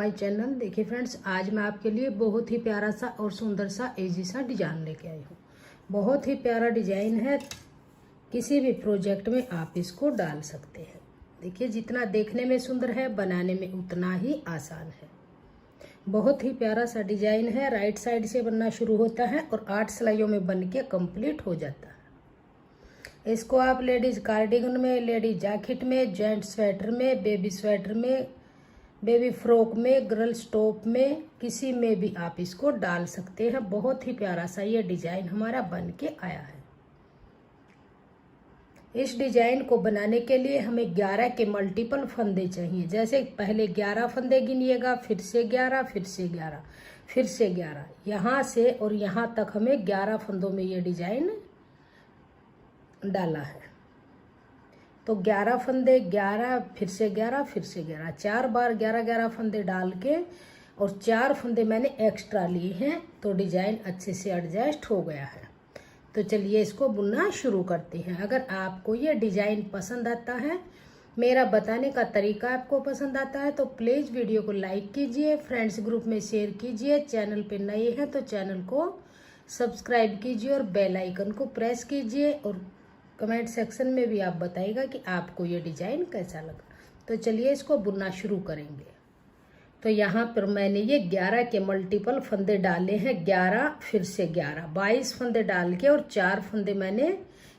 My channel. देखिए friends, आज मैं आपके लिए बहुत ही प्यारा सा और सुंदर सा इजी सा डिजाइन लेके आई हूँ। बहुत ही प्यारा डिजाइन है, किसी भी प्रोजेक्ट में आप इसको डाल सकते हैं। देखिए, जितना देखने में सुंदर है, बनाने में उतना ही आसान है। बहुत ही प्यारा सा डिजाइन है। राइट साइड से बनना शुरू होता है और 8 सिलाइयों में बन के कंप्लीट हो जाता है। इसको आप लेडीज कार्डिगन में, लेडीज जैकेट में, जेंट स्वेटर में, बेबी स्वेटर में, बेबी फ्रॉक में, गर्ल्स टॉप में, किसी में भी आप इसको डाल सकते हैं। बहुत ही प्यारा सा ये डिजाइन हमारा बन के आया है। इस डिजाइन को बनाने के लिए हमें 11 के मल्टीपल फंदे चाहिए। जैसे पहले 11 फंदे गिनिएगा, फिर से 11, फिर से 11, फिर से 11, यहाँ से और यहाँ तक हमें 11 फंदों में ये डिजाइन डाला है। तो 11 फंदे, 11, फिर से 11, फिर से 11, 4 बार 11-11 फंदे डाल के और 4 फंदे मैंने एक्स्ट्रा लिए हैं, तो डिजाइन अच्छे से एडजस्ट हो गया है। तो चलिए इसको बुनना शुरू करते हैं। अगर आपको ये डिजाइन पसंद आता है, मेरा बताने का तरीका आपको पसंद आता है, तो प्लीज वीडियो को लाइक कीजिए, फ्रेंड्स ग्रुप में शेयर कीजिए। चैनल पे नए हैं तो चैनल को सब्सक्राइब कीजिए और बेल आइकन को प्रेस कीजिए, और कमेंट सेक्शन में भी आप बताइएगा कि आपको ये डिजाइन कैसा लगा। तो चलिए इसको बुनना शुरू करेंगे। तो यहाँ पर मैंने ये 11 के मल्टीपल फंदे डाले हैं। 11, फिर से 11, 22 फंदे डाल के और 4 फंदे मैंने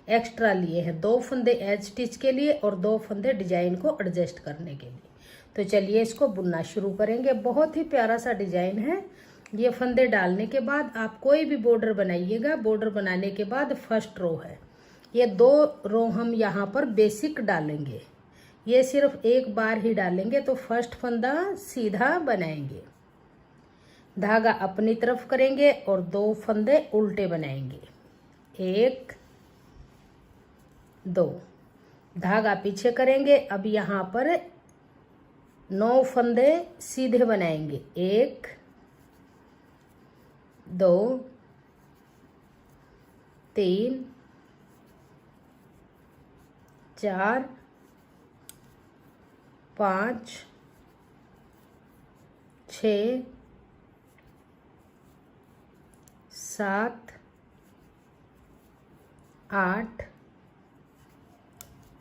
एक्स्ट्रा लिए हैं। 2 फंदे एज स्टिच के लिए और 2 फंदे डिजाइन को एडजस्ट करने के लिए। तो चलिए इसको बुनना शुरू करेंगे। बहुत ही प्यारा सा डिजाइन है। ये फंदे डालने के बाद आप कोई भी बॉर्डर बनाइएगा। बॉर्डर बनाने के बाद फर्स्ट रो है, ये 2 रो हम यहाँ पर बेसिक डालेंगे। ये सिर्फ एक बार ही डालेंगे, तो फर्स्ट फंदा सीधा बनाएंगे, धागा अपनी तरफ करेंगे और 2 फंदे उल्टे बनाएंगे। 1, 2, धागा पीछे करेंगे। अब यहाँ पर 9 फंदे सीधे बनाएंगे। 1, 2, 3, 4, 5, 6, 7, 8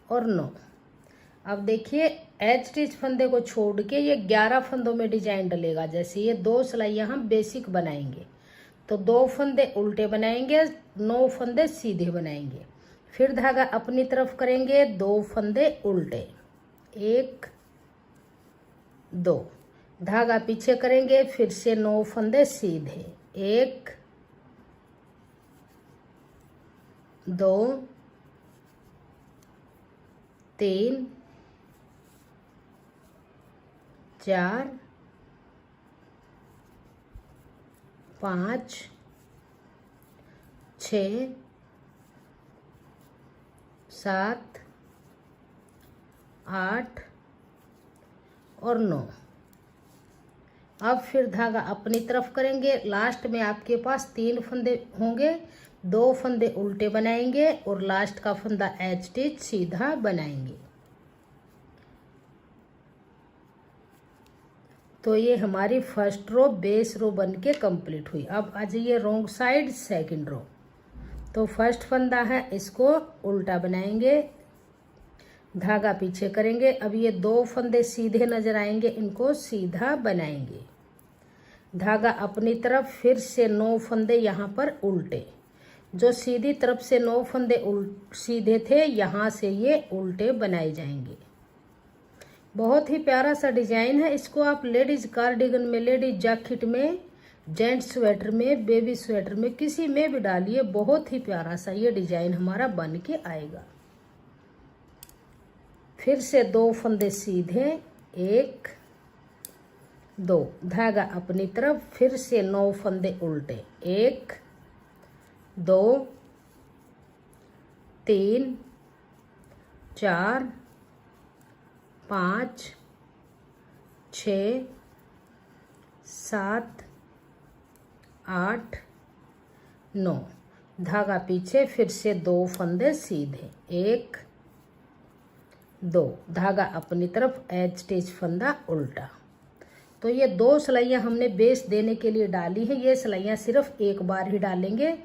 और 9। अब देखिए, एज स्टिच फंदे को छोड़ के ये 11 फंदों में डिजाइन डलेगा। जैसे ये 2 सिलाई हम बेसिक बनाएंगे, तो 2 फंदे उल्टे बनाएंगे, 9 फंदे सीधे बनाएंगे। फिर धागा अपनी तरफ करेंगे, 2 फंदे उल्टे, 1, 2, धागा पीछे करेंगे, फिर से 9 फंदे सीधे, 1, 2, 3, 4, 5, 6, 7, 8 और 9। अब फिर धागा अपनी तरफ करेंगे। लास्ट में आपके पास 3 फंदे होंगे, 2 फंदे उल्टे बनाएंगे और लास्ट का फंदा एज स्टिच सीधा बनाएंगे। तो ये हमारी फर्स्ट रो बेस रो बन के कंप्लीट हुई। अब आ जाइए रॉन्ग साइड, सेकंड रो। तो फर्स्ट फंदा है, इसको उल्टा बनाएंगे, धागा पीछे करेंगे। अब ये 2 फंदे सीधे नजर आएंगे, इनको सीधा बनाएंगे, धागा अपनी तरफ, फिर से 9 फंदे यहाँ पर उल्टे। जो सीधी तरफ से 9 फंदे सीधे थे, यहाँ से ये उल्टे बनाए जाएंगे। बहुत ही प्यारा सा डिजाइन है। इसको आप लेडीज कार्डिगन में, लेडीज जैकेट में, जेंट स्वेटर में, बेबी स्वेटर में, किसी में भी डालिए। बहुत ही प्यारा सा ये डिजाइन हमारा बन के आएगा। फिर से 2 फंदे सीधे, 1, 2, धागा अपनी तरफ, फिर से 9 फंदे उल्टे, 1, 2, 3, 4, 5, 6, 7, 8, 9, धागा पीछे, फिर से 2 फंदे सीधे, 1, 2, धागा अपनी तरफ, एज स्टिच फंदा उल्टा। तो ये 2 सिलाइयाँ हमने बेस देने के लिए डाली हैं। ये सिलाइयाँ सिर्फ एक बार ही डालेंगे,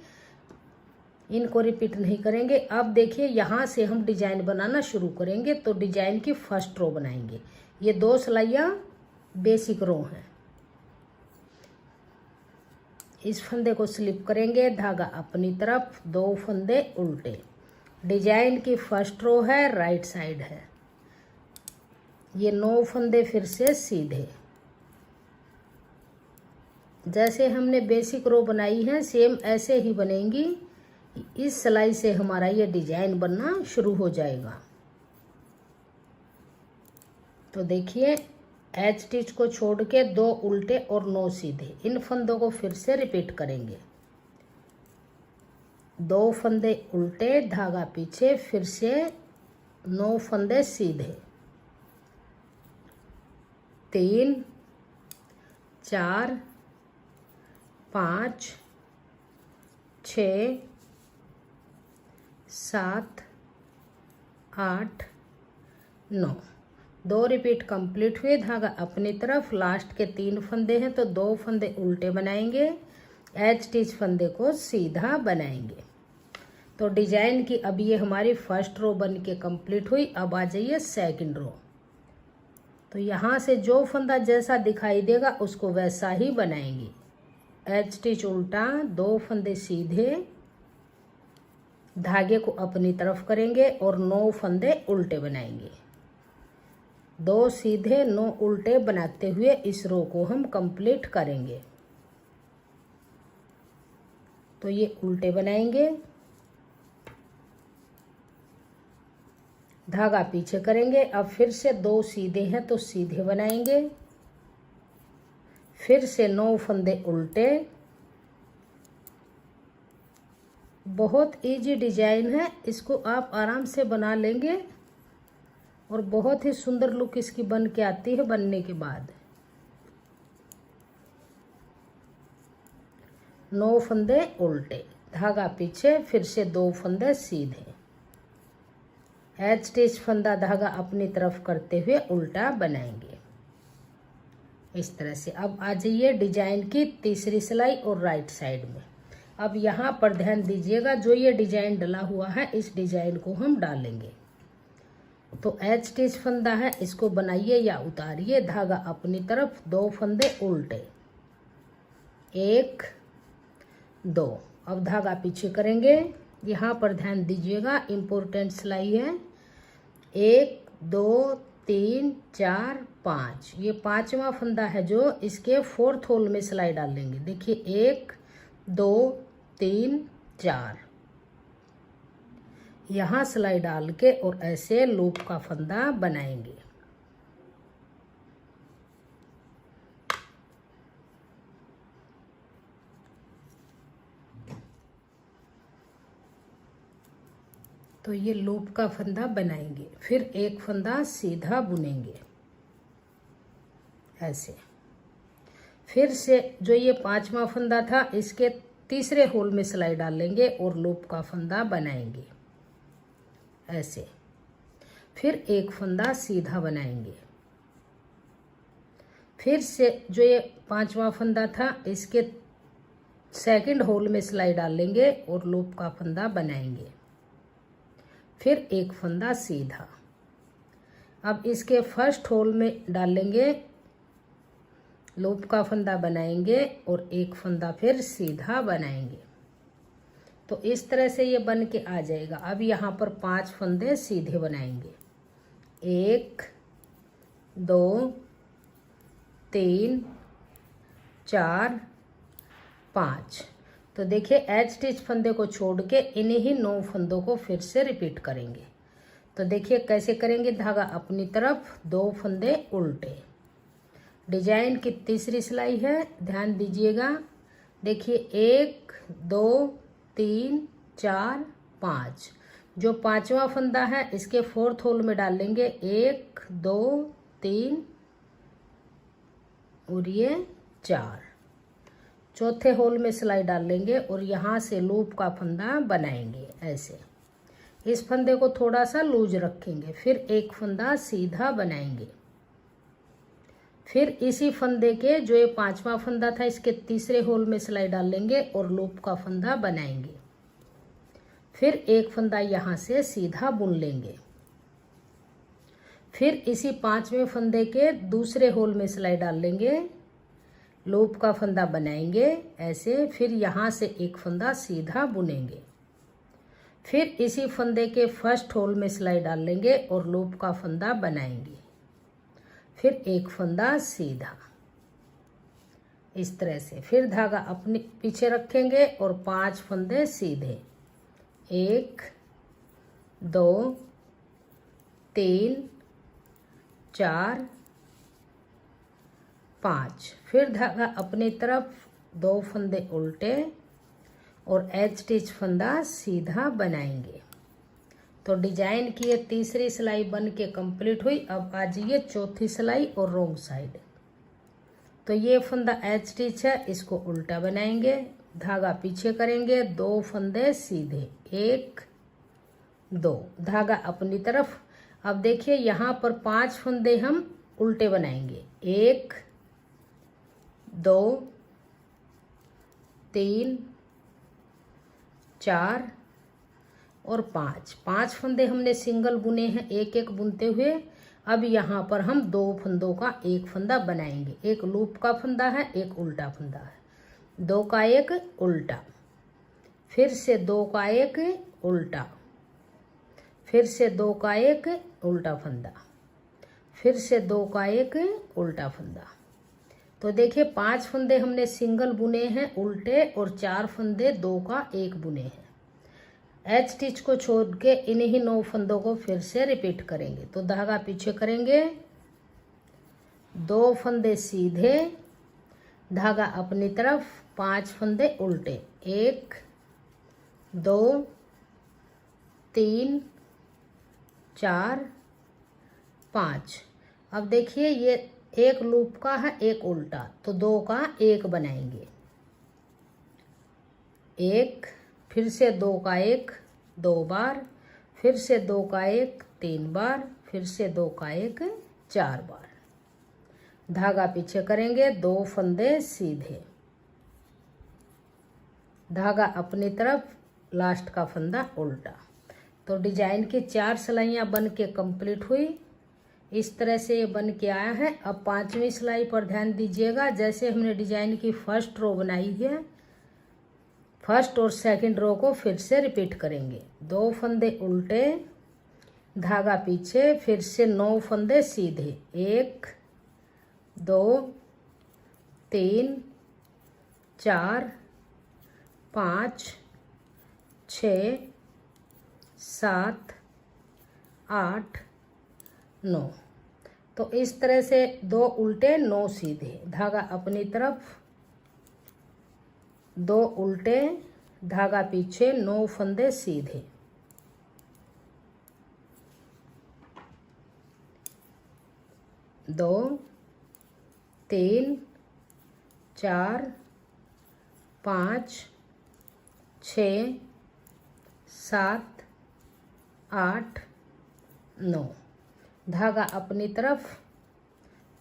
इनको रिपीट नहीं करेंगे। अब देखिए यहाँ से हम डिजाइन बनाना शुरू करेंगे। तो डिजाइन की फर्स्ट रो बनाएंगे। ये 2 सिलाइयाँ बेसिक रो हैं। इस फंदे को स्लिप करेंगे, धागा अपनी तरफ, 2 फंदे उल्टे। डिजाइन की फर्स्ट रो है, राइट साइड है। ये 9 फंदे फिर से सीधे, जैसे हमने बेसिक रो बनाई है सेम ऐसे ही बनेंगी। इस सिलाई से हमारा ये डिजाइन बनना शुरू हो जाएगा। तो देखिए एच स्टिच को छोड़ के 2 उल्टे और 9 सीधे, इन फंदों को फिर से रिपीट करेंगे। 2 फंदे उल्टे, धागा पीछे, फिर से 9 फंदे सीधे, 3 4 5 6 7 8 9, 2 रिपीट कंप्लीट हुए। धागा अपनी तरफ, लास्ट के 3 फंदे हैं तो 2 फंदे उल्टे बनाएंगे, एच स्टिच फंदे को सीधा बनाएंगे। तो डिजाइन की अब ये हमारी फर्स्ट रो बन के कंप्लीट हुई। अब आ जाइए सेकंड रो। तो यहाँ से जो फंदा जैसा दिखाई देगा उसको वैसा ही बनाएंगे। एच स्टिच उल्टा, 2 फंदे सीधे, धागे को अपनी तरफ करेंगे और 9 फंदे उल्टे बनाएंगे। 2 सीधे 9 उल्टे बनाते हुए इस रो को हम कंप्लीट करेंगे। तो ये उल्टे बनाएंगे, धागा पीछे करेंगे। अब फिर से 2 सीधे हैं तो सीधे बनाएंगे, फिर से 9 फंदे उल्टे। बहुत इजी डिजाइन है, इसको आप आराम से बना लेंगे और बहुत ही सुंदर लुक इसकी बन के आती है बनने के बाद। 9 फंदे उल्टे, धागा पीछे, फिर से 2 फंदे सीधे, एच स्टिच फंदा धागा अपनी तरफ करते हुए उल्टा बनाएंगे इस तरह से। अब आ जाइए डिजाइन की तीसरी सिलाई और राइट साइड में। अब यहाँ पर ध्यान दीजिएगा, जो ये डिजाइन डला हुआ है इस डिजाइन को हम डालेंगे। तो एच स्टिच फंदा है, इसको बनाइए या उतारिए, धागा अपनी तरफ, 2 फंदे उल्टे, 1 2। अब धागा पीछे करेंगे। यहाँ पर ध्यान दीजिएगा, इम्पोर्टेंट सिलाई है। 1 2 3 4 5, ये 5वां फंदा है जो इसके 4th होल में सिलाई डाल लेंगे। देखिए 1 2 3 4, यहाँ सिलाई डाल के और ऐसे लूप का फंदा बनाएंगे। तो ये लूप का फंदा बनाएंगे, फिर एक फंदा सीधा बुनेंगे ऐसे। फिर से जो ये 5वां फंदा था इसके तीसरे होल में सिलाई डाल लेंगे और लूप का फंदा बनाएंगे ऐसे। फिर एक फंदा सीधा बनाएंगे। फिर से जो ये 5वां फंदा था इसके सेकंड होल में सिलाई डाल लेंगे और लूप का फंदा बनाएंगे। फिर एक फंदा सीधा। अब इसके फर्स्ट होल में डालेंगे, लूप का फंदा बनाएंगे और एक फंदा फिर सीधा बनाएंगे। तो इस तरह से ये बन के आ जाएगा। अब यहाँ पर 5 फंदे सीधे बनाएंगे, 1 2 3 4 5। तो देखिए एच स्टिच फंदे को छोड़ के इन्हीं ही 9 फंदों को फिर से रिपीट करेंगे। तो देखिए कैसे करेंगे, धागा अपनी तरफ, 2 फंदे उल्टे। डिजाइन की तीसरी सिलाई है, ध्यान दीजिएगा। देखिए 1 2 3 4 5, जो 5वां फंदा है इसके 4th होल में डाल लेंगे, 1 2 3 और ये 4। चौथे होल में सिलाई डाल लेंगे और यहाँ से लूप का फंदा बनाएंगे ऐसे। इस फंदे को थोड़ा सा लूज रखेंगे। फिर एक फंदा सीधा बनाएंगे, फिर इसी फंदे के जो ये 5वां फंदा था इसके तीसरे होल में सिलाई डाल लेंगे और लूप का फंदा बनाएंगे। फिर एक फंदा यहाँ से सीधा बुन लेंगे। फिर इसी 5वें फंदे के दूसरे होल में सिलाई डाल लेंगे, लूप का फंदा बनाएंगे ऐसे। फिर यहाँ से एक फंदा सीधा बुनेंगे। फिर इसी फंदे के फर्स्ट होल में सिलाई डाल लेंगे और लूप का फंदा बनाएंगे। फिर एक फंदा सीधा इस तरह से। फिर धागा अपने पीछे रखेंगे और 5 फंदे सीधे, 1 2 3 4 5। फिर धागा अपनी तरफ 2 फंदे उल्टे और एज स्टिच फंदा सीधा बनाएंगे। तो डिजाइन की ये तीसरी सिलाई बन के कंप्लीट हुई। अब आ जाइए चौथी सिलाई और रोंग साइड। तो ये फंदा एज स्टिच है, इसको उल्टा बनाएंगे, धागा पीछे करेंगे, 2 फंदे सीधे, 1 2, धागा अपनी तरफ। अब देखिए यहाँ पर 5 फंदे हम उल्टे बनाएंगे, 1 2 3 4 और 5 फंदे हमने सिंगल बुने हैं, एक एक बुनते हुए। अब यहाँ पर हम 2 फंदों का एक फंदा बनाएंगे, एक लूप का फंदा है, एक उल्टा फंदा है, 2 का एक उल्टा, फिर से 2 का एक उल्टा, फिर से 2 का एक उल्टा फंदा, फिर से 2 का एक उल्टा फंदा। तो देखिए 5 फंदे हमने सिंगल बुने हैं उल्टे और 4 फंदे 2 का एक बुने हैं। एज स्टिच को छोड़ के इन्हीं 9 फंदों को फिर से रिपीट करेंगे। तो धागा पीछे करेंगे, 2 फंदे सीधे, धागा अपनी तरफ, 5 फंदे उल्टे, 1 2 3 4 5। अब देखिए ये एक लूप का है, एक उल्टा, तो 2 का एक बनाएंगे, 1, फिर से 2 का एक 2 बार, फिर से 2 का एक 3 बार, फिर से 2 का एक 4 बार। धागा पीछे करेंगे, 2 फंदे सीधे, धागा अपनी तरफ, लास्ट का फंदा उल्टा। तो डिजाइन की 4 सिलाइयाँ बन के कंप्लीट हुई। इस तरह से ये बन के आया है। अब 5वीं सिलाई पर ध्यान दीजिएगा। जैसे हमने डिजाइन की फर्स्ट रो बनाई है, फर्स्ट और सेकंड रो को फिर से रिपीट करेंगे, 2 फंदे उल्टे, धागा पीछे, फिर से 9 फंदे सीधे, 1 2 3 4 5 6 7 8 9। तो इस तरह से 2 उल्टे 9 सीधे, धागा अपनी तरफ, 2 उल्टे, धागा पीछे, 9 फंदे सीधे, 2 3 4 5 6 7 8 9, धागा अपनी तरफ,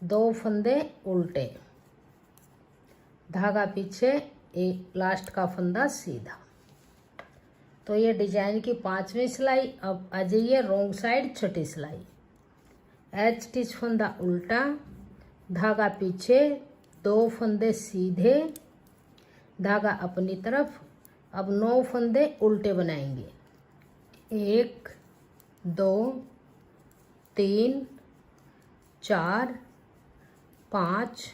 2 फंदे उल्टे, धागा पीछे, एक लास्ट का फंदा सीधा। तो ये डिजाइन की 5वीं सिलाई। अब आ जाइए रोंग साइड छठी सिलाई। एज स्टिच फंदा उल्टा, धागा पीछे, 2 फंदे सीधे, धागा अपनी तरफ। अब 9 फंदे उल्टे बनाएंगे, 1 2 3 4 5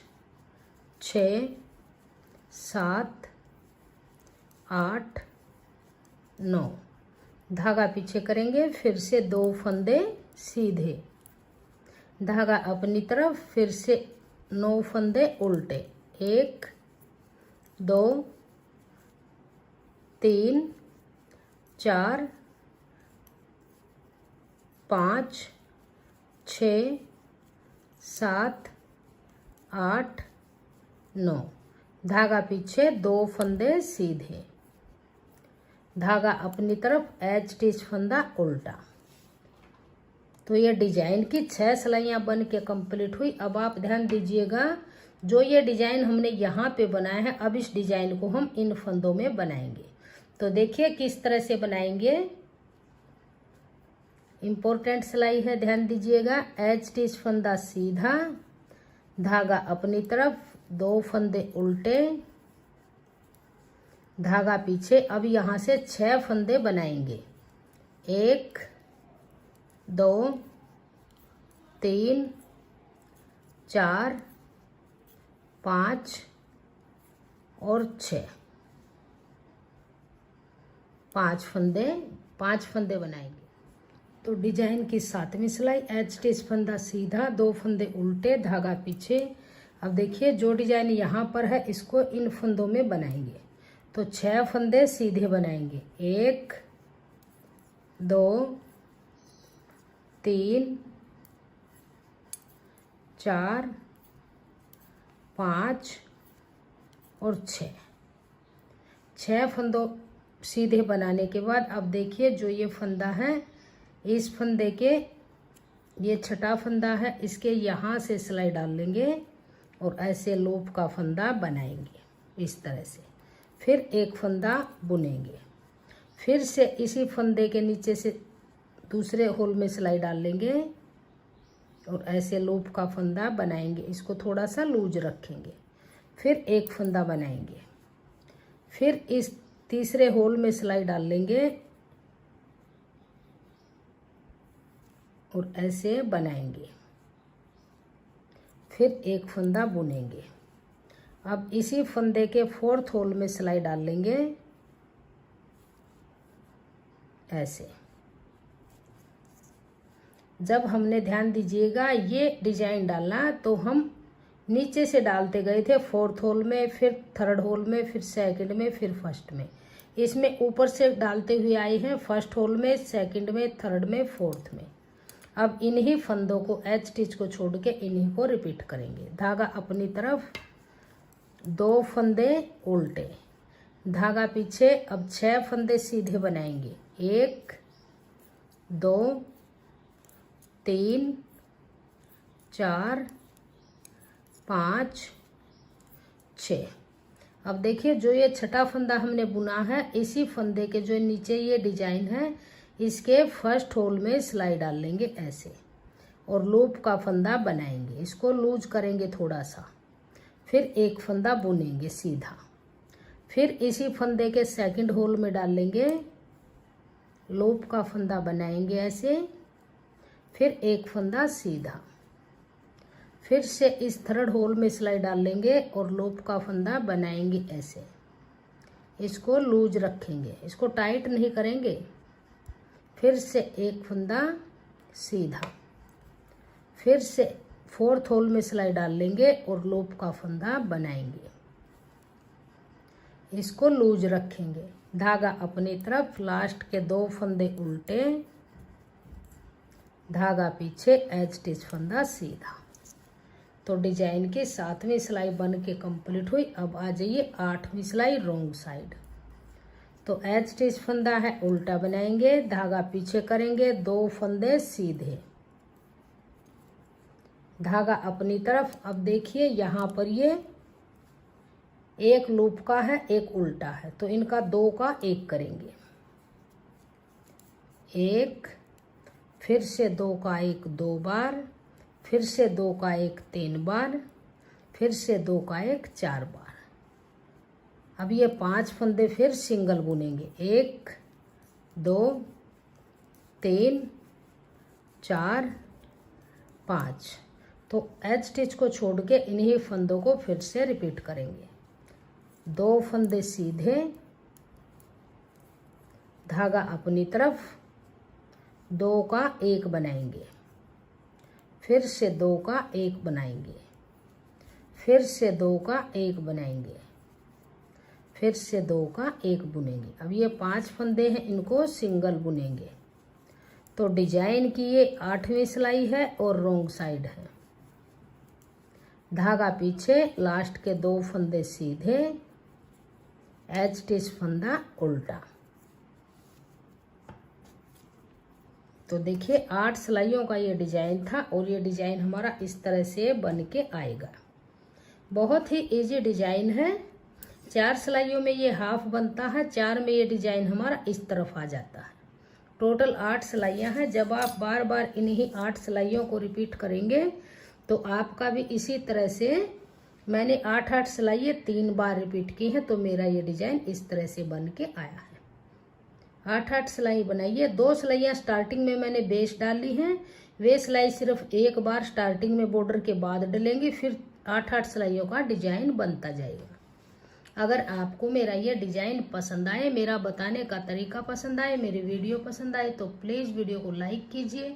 6 7 8 9, धागा पीछे करेंगे, फिर से 2 फंदे सीधे, धागा अपनी तरफ, फिर से 9 फंदे उल्टे, 1 2 3 4 5 6 7 8 9, धागा पीछे, 2 फंदे सीधे, धागा अपनी तरफ, एज स्टिच फंदा उल्टा। तो ये डिजाइन की 6 सिलाइयाँ बन के कंप्लीट हुई। अब आप ध्यान दीजिएगा, जो ये डिजाइन हमने यहाँ पे बनाया है, अब इस डिजाइन को हम इन फंदों में बनाएंगे। तो देखिए किस तरह से बनाएंगे। इम्पोर्टेंट सिलाई है, ध्यान दीजिएगा। एज स्टिच फंदा सीधा, धागा अपनी तरफ, 2 फंदे उल्टे, धागा पीछे। अब यहाँ से 6 फंदे बनाएंगे। 1 2 3 4 5 और 6, 5 फंदे बनाएंगे। तो डिजाइन की 7वीं सिलाई, एज स्टिच फंदा सीधा, 2 फंदे उल्टे, धागा पीछे। अब देखिए जो डिजाइन यहाँ पर है इसको इन फंदों में बनाएंगे। तो 6 फंदे सीधे बनाएंगे। 1 2 3 4 5 और 6 फंदों सीधे बनाने के बाद अब देखिए जो ये फंदा है, इस फंदे के, ये छठा फंदा है, इसके यहाँ से सिलाई डाल लेंगे और ऐसे लूप का फंदा बनाएंगे इस तरह से। फिर एक फंदा बुनेंगे, फिर से इसी फंदे के नीचे से दूसरे होल में सिलाई डाल लेंगे और ऐसे लूप का फंदा बनाएंगे। इसको थोड़ा सा लूज रखेंगे। फिर एक फंदा बनाएंगे, फिर इस तीसरे होल में सिलाई डाल लेंगे और ऐसे बनाएंगे। फिर एक फंदा बुनेंगे। अब इसी फंदे के 4th होल में सिलाई डाल लेंगे ऐसे। जब हमने, ध्यान दीजिएगा, ये डिजाइन डालना तो हम नीचे से डालते गए थे 4th होल में, फिर 3rd होल में, फिर 2nd में, फिर 1st में। इसमें ऊपर से डालते हुए आए हैं 1st होल में, 2nd में, 3rd में, 4th में। अब इन्हीं फंदों को, एज स्टिच को छोड़ के इन्हीं को रिपीट करेंगे। धागा अपनी तरफ, 2 फंदे उल्टे, धागा पीछे। अब 6 फंदे सीधे बनाएंगे। 1 2 3 4 5 6। अब देखिए जो ये छठा फंदा हमने बुना है, इसी फंदे के जो नीचे ये डिजाइन है, इसके 1st होल में सिलाई डाल लेंगे ऐसे और लूप का फंदा बनाएंगे। इसको लूज करेंगे थोड़ा सा। फिर एक फंदा बुनेंगे सीधा, फिर इसी फंदे के 2nd होल में डाल लेंगे, लूप का फंदा बनाएंगे ऐसे। फिर एक फंदा सीधा, फिर से इस 3rd होल में सिलाई डाल लेंगे और लूप का फंदा बनाएंगे ऐसे। इसको लूज रखेंगे, इसको टाइट नहीं करेंगे। फिर से एक फंदा सीधा, फिर से 4th होल में सिलाई डाल लेंगे और लूप का फंदा बनाएंगे। इसको लूज रखेंगे। धागा अपनी तरफ, लास्ट के 2 फंदे उल्टे, धागा पीछे, एज स्टिच फंदा सीधा। तो डिजाइन की 7वीं सिलाई बन के कंप्लीट हुई। अब आ जाइए 8वीं सिलाई, रोंग साइड। तो एज स्टिच फंदा है, उल्टा बनाएंगे, धागा पीछे करेंगे, 2 फंदे सीधे, धागा अपनी तरफ। अब देखिए यहाँ पर ये एक लूप का है, एक उल्टा है, तो इनका 2 का 1 करेंगे। 1, फिर से 2 का 1 2 बार, फिर से 2 का 1 3 बार, फिर से 2 का 1 4 बार। अब ये 5 फंदे फिर सिंगल बुनेंगे। 1 2 3 4 5। तो एज स्टिच को छोड़ के इन्हीं फंदों को फिर से रिपीट करेंगे। 2 फंदे सीधे, धागा अपनी तरफ, 2 का 1 बनाएंगे, फिर से 2 का 1 बनाएंगे, फिर से 2 का 1 बनाएंगे, फिर से 2 का 1 बुनेंगे। अब ये 5 फंदे हैं, इनको सिंगल बुनेंगे। तो डिजाइन की ये 8वीं सिलाई है और रोंग साइड है। धागा पीछे, लास्ट के 2 फंदे सीधे, एज स्टिच फंदा उल्टा। तो देखिए 8 सिलाइयों का ये डिजाइन था और ये डिजाइन हमारा इस तरह से बन के आएगा। बहुत ही इजी डिजाइन है। 4 सिलाइयों में ये हाफ बनता है, 4 में ये डिजाइन हमारा इस तरफ आ जाता है। टोटल 8 सिलाइयाँ हैं। जब आप बार बार इन्हीं 8 सिलाइयों को रिपीट करेंगे तो आपका भी इसी तरह से, मैंने 8 सिलाइयाँ 3 बार रिपीट की हैं तो मेरा ये डिजाइन इस तरह से बन के आया है। 8 सिलाई बनाइए। 2 सिलाइयाँ स्टार्टिंग में मैंने बेस डाली हैं, वे सिलाई सिर्फ एक बार स्टार्टिंग में बॉर्डर के बाद डलेंगी, फिर 8 सिलाइयों का डिजाइन बनता जाएगा। अगर आपको मेरा ये डिजाइन पसंद आए, मेरा बताने का तरीका पसंद आए, मेरी वीडियो पसंद आए तो प्लीज वीडियो को लाइक कीजिए,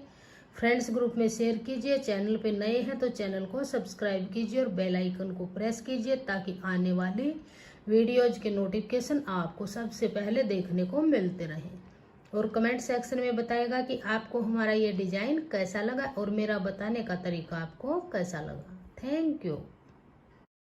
फ्रेंड्स ग्रुप में शेयर कीजिए। चैनल पे नए हैं तो चैनल को सब्सक्राइब कीजिए और बेल आइकन को प्रेस कीजिए ताकि आने वाली वीडियोज के नोटिफिकेशन आपको सबसे पहले देखने को मिलते रहें। और कमेंट सेक्शन में बताएगा कि आपको हमारा ये डिजाइन कैसा लगा और मेरा बताने का तरीका आपको कैसा लगा। Thank you.